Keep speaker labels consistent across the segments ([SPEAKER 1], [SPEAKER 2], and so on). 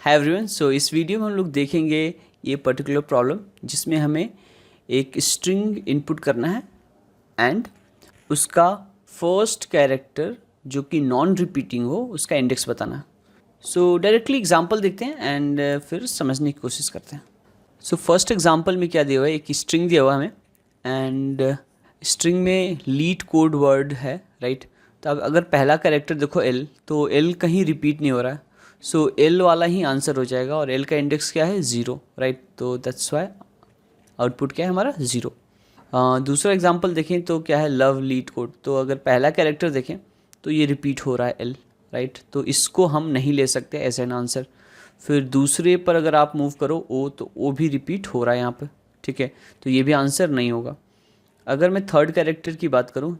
[SPEAKER 1] Hi everyone, सो इस video में हम लोग देखेंगे ये पर्टिकुलर प्रॉब्लम जिसमें हमें एक स्ट्रिंग इनपुट करना है एंड उसका फर्स्ट कैरेक्टर जो कि नॉन रिपीटिंग हो उसका इंडेक्स बताना है। सो डायरेक्टली एग्जांपल देखते हैं एंड फिर समझने की कोशिश करते हैं। सो फर्स्ट एग्जांपल में क्या दिया हुआ है, एक स्ट्रिंग दिया हुआ है हमें एंड स्ट्रिंग में लीड कोड वर्ड है, राइट। तो अब अगर पहला कैरेक्टर देखो एल, तो एल कहीं रिपीट नहीं हो रहा है, सो एल वाला ही आंसर हो जाएगा और एल का इंडेक्स क्या है, 0, राइट। तो दैट्स वाई आउटपुट क्या है हमारा, 0। दूसरा एग्जांपल देखें तो क्या है, लव लीड कोड। तो अगर पहला कैरेक्टर देखें तो ये रिपीट हो रहा है एल, राइट। तो इसको हम नहीं ले सकते एज एन आंसर। फिर दूसरे पर अगर आप मूव करो ओ, तो ओ भी रिपीट हो रहा है यहाँ पे, ठीक है। तो ये भी आंसर नहीं होगा। अगर मैं थर्ड कैरेक्टर की बात करूँ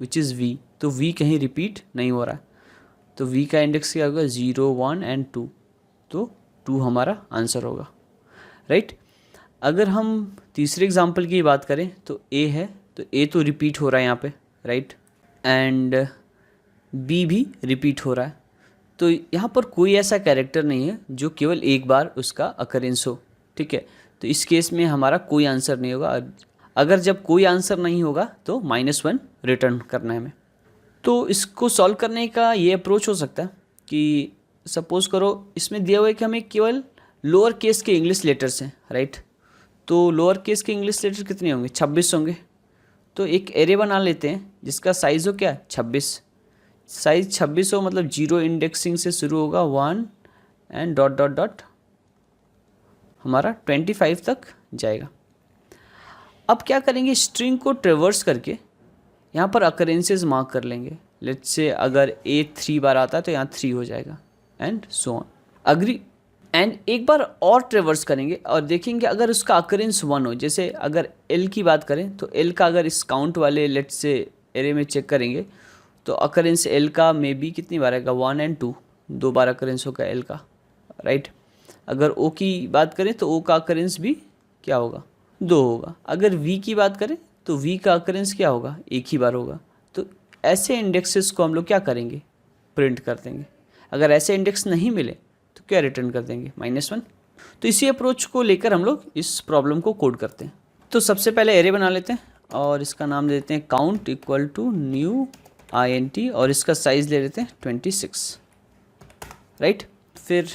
[SPEAKER 1] विच इज़ वी, तो वी कहीं रिपीट नहीं हो रहा है, तो वी का इंडेक्स क्या होगा, 0, 1 एंड 2। तो 2 हमारा आंसर होगा, राइट। अगर हम तीसरे एग्जांपल की बात करें तो ए है, तो ए तो रिपीट हो रहा है यहाँ पे, राइट। एंड बी भी रिपीट हो रहा है। तो यहाँ पर कोई ऐसा कैरेक्टर नहीं है जो केवल एक बार उसका अकरेंस हो, ठीक है। तो इस केस में हमारा कोई आंसर नहीं होगा। अगर जब कोई आंसर नहीं होगा तो -1 रिटर्न करना है हमें। तो इसको सॉल्व करने का ये अप्रोच हो सकता है कि सपोज़ करो इसमें दिया हुआ है कि हमें केवल लोअर केस के इंग्लिश लेटर्स हैं, राइट। तो लोअर केस के इंग्लिश लेटर कितने होंगे, 26 होंगे। तो एक एरे बना लेते हैं जिसका साइज़ हो क्या, 26। साइज़ 26 हो मतलब 0 इंडेक्सिंग से शुरू होगा 1 एंड डॉट डॉट डॉट हमारा 25 तक जाएगा। अब क्या करेंगे, स्ट्रिंग को ट्रेवर्स करके यहाँ पर अकरेंसेस मार्क कर लेंगे। लेट्स से अगर ए 3 बार आता है तो यहाँ 3 हो जाएगा and so on, agree. And एक बार और ट्रेवर्स करेंगे और देखेंगे अगर उसका अकरेंस 1 हो। जैसे अगर एल की बात करें तो एल का अगर इस काउंट वाले लेट्स से एरे में चेक करेंगे तो अकरेंस एल का मे बी कितनी बार आएगा, 1 एंड 2, 2 बार अकरेंस होगा एल का, राइट। अगर ओ की बात करें तो ओ का अकरेंस भी क्या होगा, 2 होगा। अगर वी की बात करें तो वी का अकरेंस क्या होगा, 1 ही बार होगा। तो ऐसे इंडेक्सेस को हम लोग क्या करेंगे, प्रिंट कर देंगे। अगर ऐसे इंडेक्स नहीं मिले तो क्या रिटर्न कर देंगे, -1। तो इसी अप्रोच को लेकर हम लोग इस प्रॉब्लम को कोड करते हैं। तो सबसे पहले एरे बना लेते हैं और इसका नाम दे देते हैं count equal to new int और इसका साइज़ ले लेते हैं 26, राइट। फिर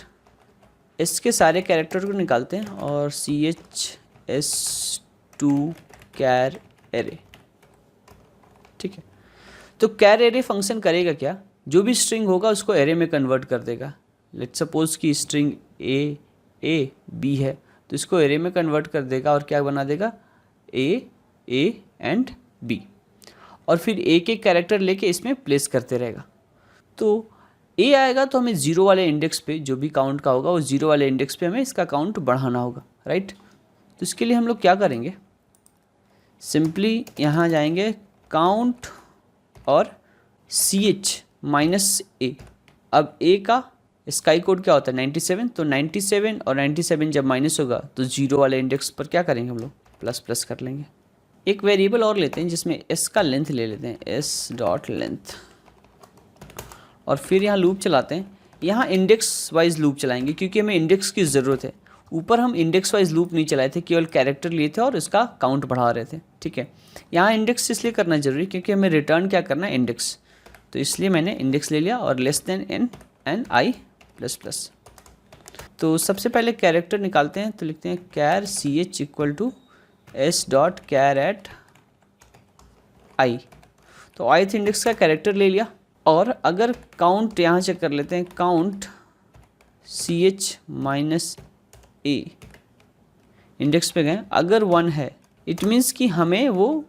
[SPEAKER 1] इसके सारे कैरेक्टर को निकालते हैं और chs2 char array, ठीक है। तो कैर एरे फंक्शन करेगा क्या, जो भी स्ट्रिंग होगा उसको एरे में कन्वर्ट कर देगा। लेट्स सपोज कि स्ट्रिंग ए बी है तो इसको एरे में कन्वर्ट कर देगा और क्या बना देगा, ए एंड बी, और फिर एक एक कैरेक्टर लेके इसमें प्लेस करते रहेगा। तो ए आएगा तो हमें 0 वाले इंडेक्स पे, जो भी काउंट का होगा वो 0 वाले इंडेक्स पे हमें इसका काउंट बढ़ाना होगा, राइट। तो इसके लिए हम लोग क्या करेंगे, सिंपली यहाँ जाएंगे काउंट और -a। अब a का स्काई कोड क्या होता है, 97। तो 97 और 97 जब माइनस होगा तो 0 वाले इंडेक्स पर क्या करेंगे हम लोग, प्लस कर लेंगे। एक वेरिएबल और लेते हैं जिसमें s का लेंथ ले लेते हैं, s.length, और फिर यहाँ लूप चलाते हैं। यहाँ इंडेक्स वाइज लूप चलाएंगे क्योंकि हमें इंडेक्स की ज़रूरत है। ऊपर हम इंडेक्स वाइज लूप नहीं चलाए थे, केवल कैरेक्टर लिए थे और इसका काउंट बढ़ा रहे थे, ठीक है। यहाँ इंडेक्स इसलिए करना जरूरी क्योंकि हमें रिटर्न क्या करना है, इंडेक्स। तो इसलिए मैंने इंडेक्स ले लिया और less than n and i ++। तो सबसे पहले कैरेक्टर निकालते हैं, तो लिखते हैं कैर ch इक्वल टू s.char@i। तो ith इंडेक्स का कैरेक्टर ले लिया और अगर काउंट यहाँ चेक कर लेते हैं, काउंट ch -a इंडेक्स पे गए, अगर 1 है इट मीन्स कि हमें वो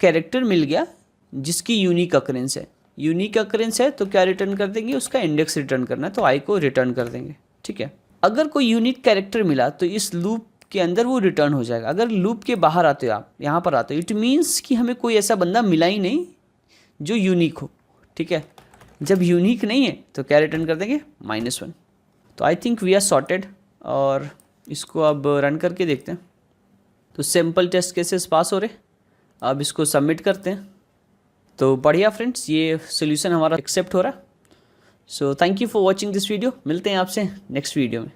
[SPEAKER 1] कैरेक्टर मिल गया जिसकी यूनिक अकरेंस है। यूनिक अकरेंस है तो क्या रिटर्न कर देंगे, उसका इंडेक्स रिटर्न करना है, तो i को रिटर्न कर देंगे, ठीक है। अगर कोई यूनिक कैरेक्टर मिला तो इस लूप के अंदर वो रिटर्न हो जाएगा। अगर लूप के बाहर आते हो, आप यहाँ पर आते हो, इट मीन्स कि हमें कोई ऐसा बंदा मिला ही नहीं जो यूनिक हो, ठीक है। जब यूनिक नहीं है तो क्या रिटर्न कर देंगे, -1। तो I think we are sorted और इसको अब रन करके देखते हैं। तो सिंपल टेस्ट केसेस पास हो रहे, अब इसको सबमिट करते हैं। तो बढ़िया फ्रेंड्स, ये सोल्यूशन हमारा एक्सेप्ट हो रहा है। So thank you for watching this video. मिलते हैं आपसे नेक्स्ट वीडियो में।